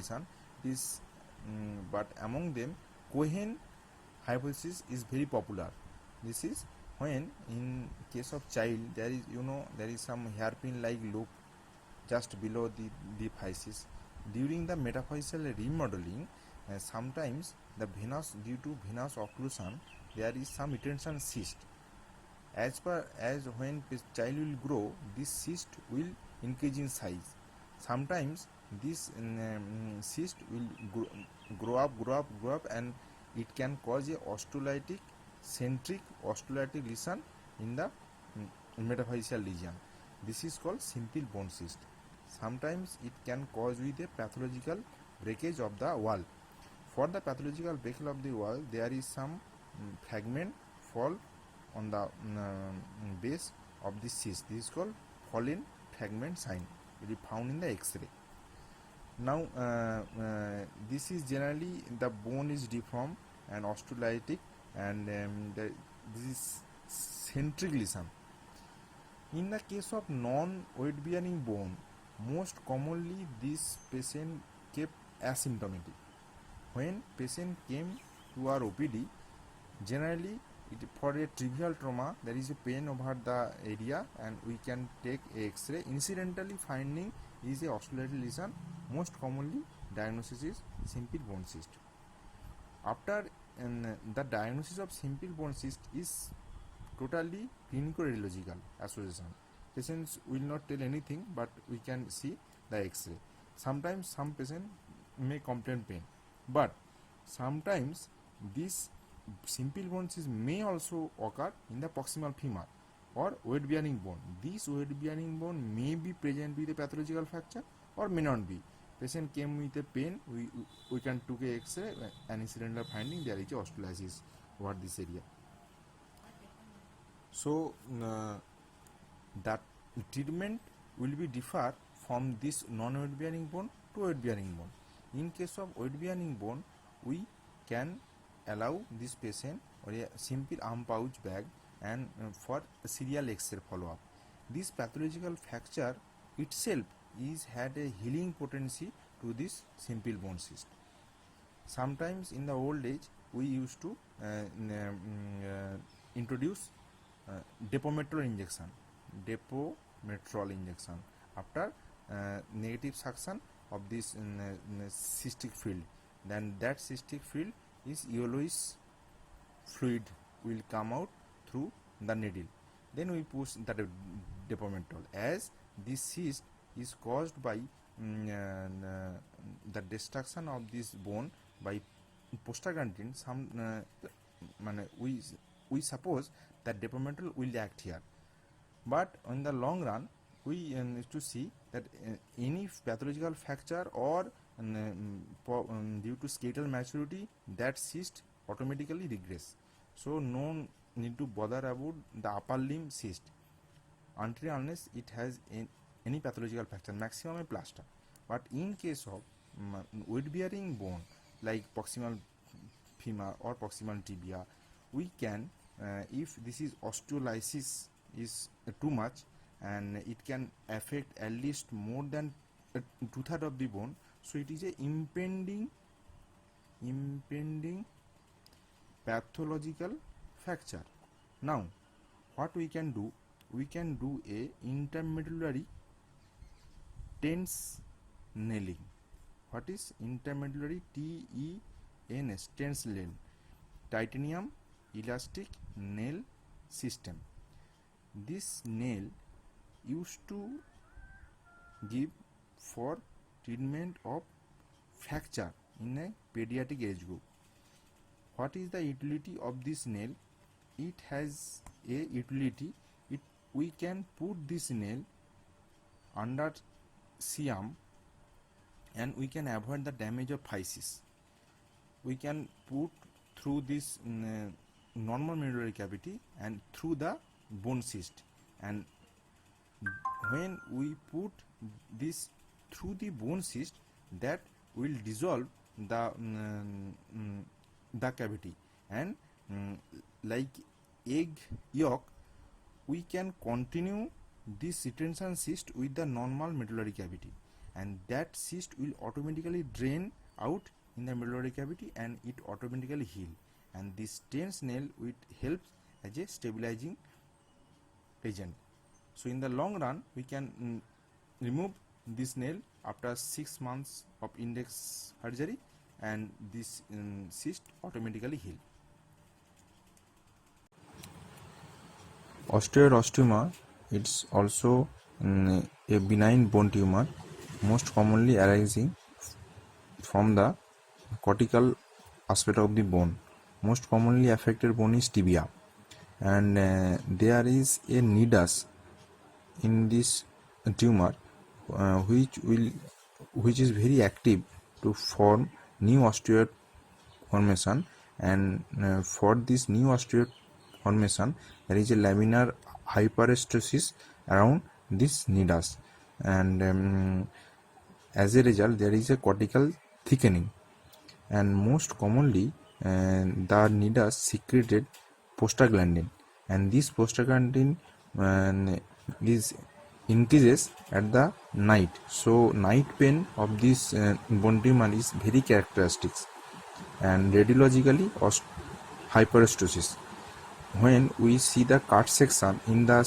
lesion. This, but among them, Cohen hypothesis is very popular. This is when, in case of child, there is some hairpin like loop just below the physis. During the metaphyseal remodeling, sometimes due to venous occlusion, there is some retention cyst. As when child will grow, this cyst will increase in size. Sometimes this cyst will grow up, and it can cause a centric osteolytic lesion in the metaphyseal region. This is called simple bone cyst. Sometimes it can cause with a pathological breakage of the wall. For the pathological breakage of the wall, there is some fragment fall on the base of the cyst. This is called fallen fragment sign. It is found in the X-ray. Now, this is generally the bone is deformed and osteolytic, and this is centric lesion. In the case of non-weight bearing bone, most commonly this patient kept asymptomatic. When patient came to our OPD, generally for a trivial trauma, there is a pain over the area and we can take a X-ray. Incidentally finding is a osteolytic lesion. Most commonly diagnosis is simple bone cyst. After the diagnosis of simple bone cyst is totally clinico-radiological association. Patients will not tell anything, but we can see the X-ray. Sometimes some patient may complain pain, but sometimes this simple bone cyst may also occur in the proximal femur or weight bearing bone. This weight bearing bone may be present with a pathological fracture or may not be. Patient came with a pain, we can took a X-ray and incidental finding there is osteolysis over this area. So that treatment will be differ from this non-weight bearing bone to weight bearing bone. In case of weight bearing bone, we can allow this patient or a simple arm pouch bag and for a serial X-ray follow-up. This pathological fracture itself had a healing potency to this simple bone cyst. Sometimes in the old age we used to introduce depometrol injection after negative suction of this cystic field. Then that cystic field is yellowish fluid will come out through the needle. Then we push that depometrol. As this cyst is caused by the destruction of this bone by prostaglandin, we suppose that depometrol will act here. But in the long run, we need to see that any pathological fracture or due to skeletal maturity, that cyst automatically regress. So no need to bother about the upper limb cyst until unless it has any pathological fracture, maximum a plaster. But in case of weight bearing bone like proximal femur or proximal tibia, we can if this is osteolysis is too much and it can affect at least more than 2/3 of the bone, so it is a impending pathological fracture. Now what we can do, we can do a intermedullary tense nailing. What is intermedullary? TENS, tense nail, titanium elastic nail system. This nail used to give for treatment of fracture in a pediatric age group. What is the utility of this nail? It has a utility. We can put this nail under C-arm and we can avoid the damage of physis. We can put through this normal medullary cavity and through the bone cyst, and when we put this through the bone cyst, that will dissolve the cavity, and like egg yolk, we can continue this retention cyst with the normal medullary cavity. and that cyst will automatically drain out in the medullary cavity and it automatically heal, and this tense nail will help as a stabilizing agent. So in the long run we can remove this nail after 6 months of index surgery, and this cyst automatically heal. Osteoid osteoma, it's also a benign bone tumor, most commonly arising from the cortical aspect of the bone. Most commonly affected bone is tibia, and there is a nidus in this tumor which is very active to form new osteoid formation, and for this new osteoid formation there is a laminar hyperestosis around this nidus, and as a result there is a cortical thickening, and most commonly the nidus secreted prostaglandin, and this prostaglandin is increases at the night. So night pain of this bone tumor is very characteristic, and radiologically hyperestosis. When we see the cut section in the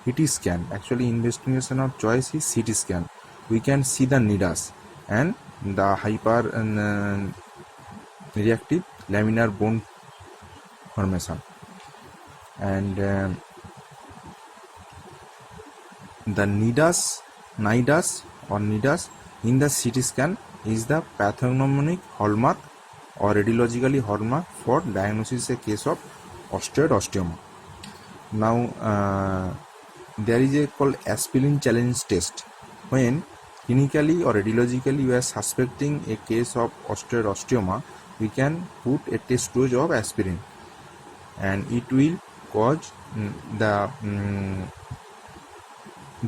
CT scan, actually investigation of choice is CT scan, we can see the nidus and the hyper reactive laminar bone formation, and the nidus in the CT scan is the pathognomonic hallmark or radiologically hallmark for diagnosis a case of osteoid osteoma. Now there is a called aspirin challenge test. When clinically or radiologically we are suspecting a case of osteoid osteoma, we can put a test dose of aspirin, and it will cause the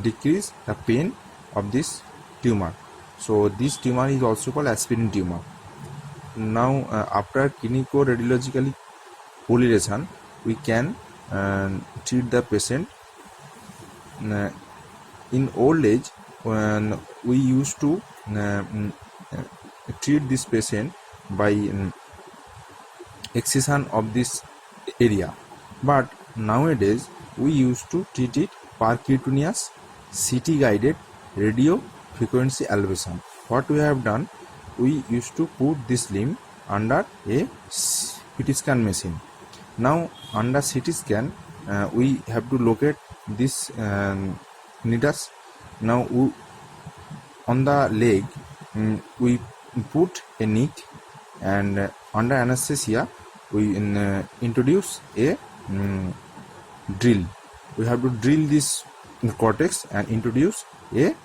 decrease the pain of this tumor. So this tumor is also called aspirin tumor. Now after clinico-radiologically polylation, we can treat the patient. In old age, when we used to treat this patient by excision of this area, but nowadays we used to treat it percutaneous CT guided radio frequency elevation. What we have done, we used to put this limb under a CT scan machine. Now under CT scan we have to locate this nidus. Now on the leg we put a nick, and under anesthesia we introduce a drill. We have to drill this cortex and introduce a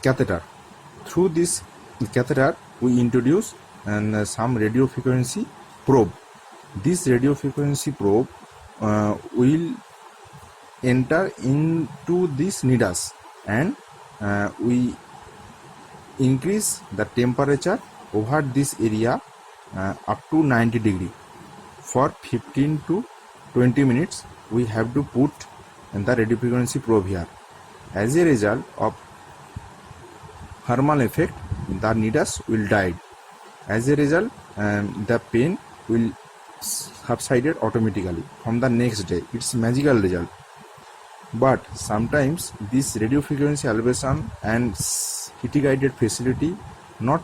catheter. Through this catheter we introduce some radio frequency probe. This radio frequency probe will enter into this nidus, and we increase the temperature over this area up to 90 degree. For 15 to 20 minutes we have to put the radio frequency probe here. As a result of thermal effect, the nidus will die. As a result, the pain will subsided automatically from the next day. It's magical result. But sometimes this radio frequency elevation and CT guided facility not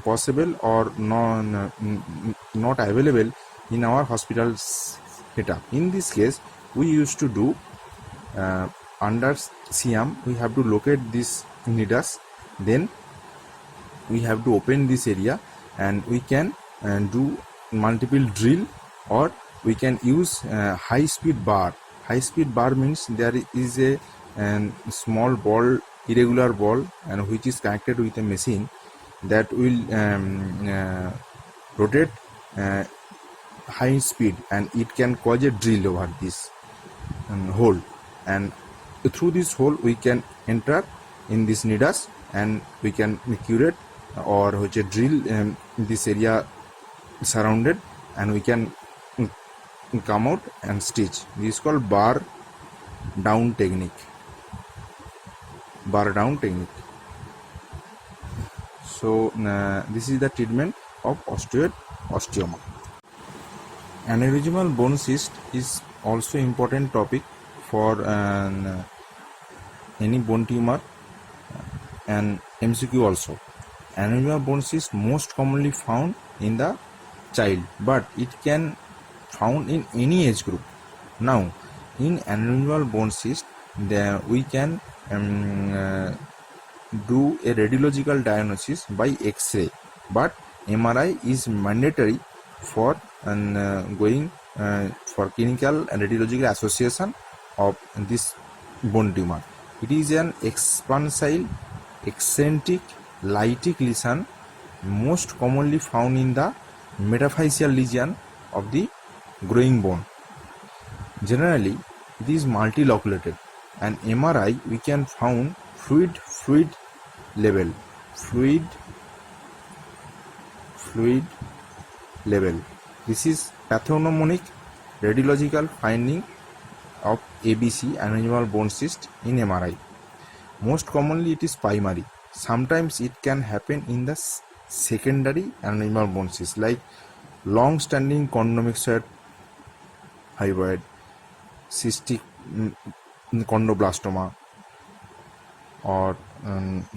possible or not available in our hospital setup. In this case, we used to do under CM, we have to locate this nidus, then we have to open this area, and we can do multiple drill, or we can use high speed bar. High speed bar means there is a small ball, irregular ball, and which is connected with a machine that will rotate high speed, and it can cause a drill over this hole, and through this hole we can enter in this nidus, and we can curate or which a drill this area surrounded, and we can come out and stitch. This is called bar down technique. bar down technique. So this is the treatment of osteoid osteoma. Aneurysmal bone cyst is also important topic for any bone tumor and MCQ also. Aneurysmal bone cyst most commonly found in the child, but it can found in any age group. Now, in aneurysmal bone cyst, we can do a radiological diagnosis by X-ray, but MRI is mandatory for going for clinical and radiological association of this bone tumor. It is an expansile, eccentric, lytic lesion most commonly found in the metaphyseal region of the growing bone. Generally, it is multiloculated, and MRI we can found fluid level. This is pathognomonic radiological finding of ABC, aneurysmal bone cyst, in MRI. Most commonly it is primary. Sometimes it can happen in the secondary aneurysmal bone cyst, like long-standing chondromyxoid hypoid, cystic chondroblastoma, or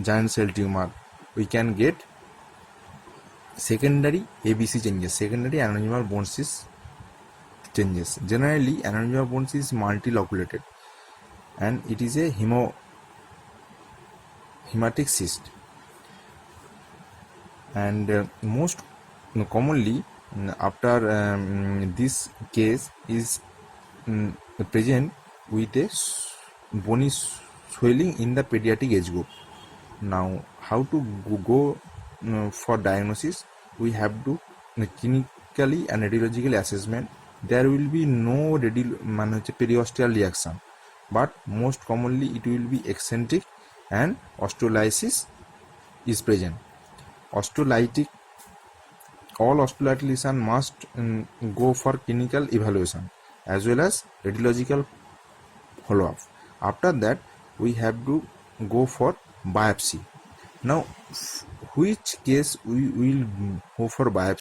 giant cell tumor. We can get secondary ABC changes, secondary aneurysmal bone cyst changes. Generally, aneurysmal bone cyst is multiloculated, and it is a hematic cyst. And most commonly, after this case is present with a bony swelling in the pediatric age group. Now, how to go for diagnosis? We have to clinically and radiologically assessment. There will be no periosteal reaction, but most commonly it will be eccentric and osteolysis is present. Osteolytic, all osteolytic lesion must go for clinical evaluation as well as radiological follow-up. After that, we have to go for biopsy. Now, which case we will go for biopsy?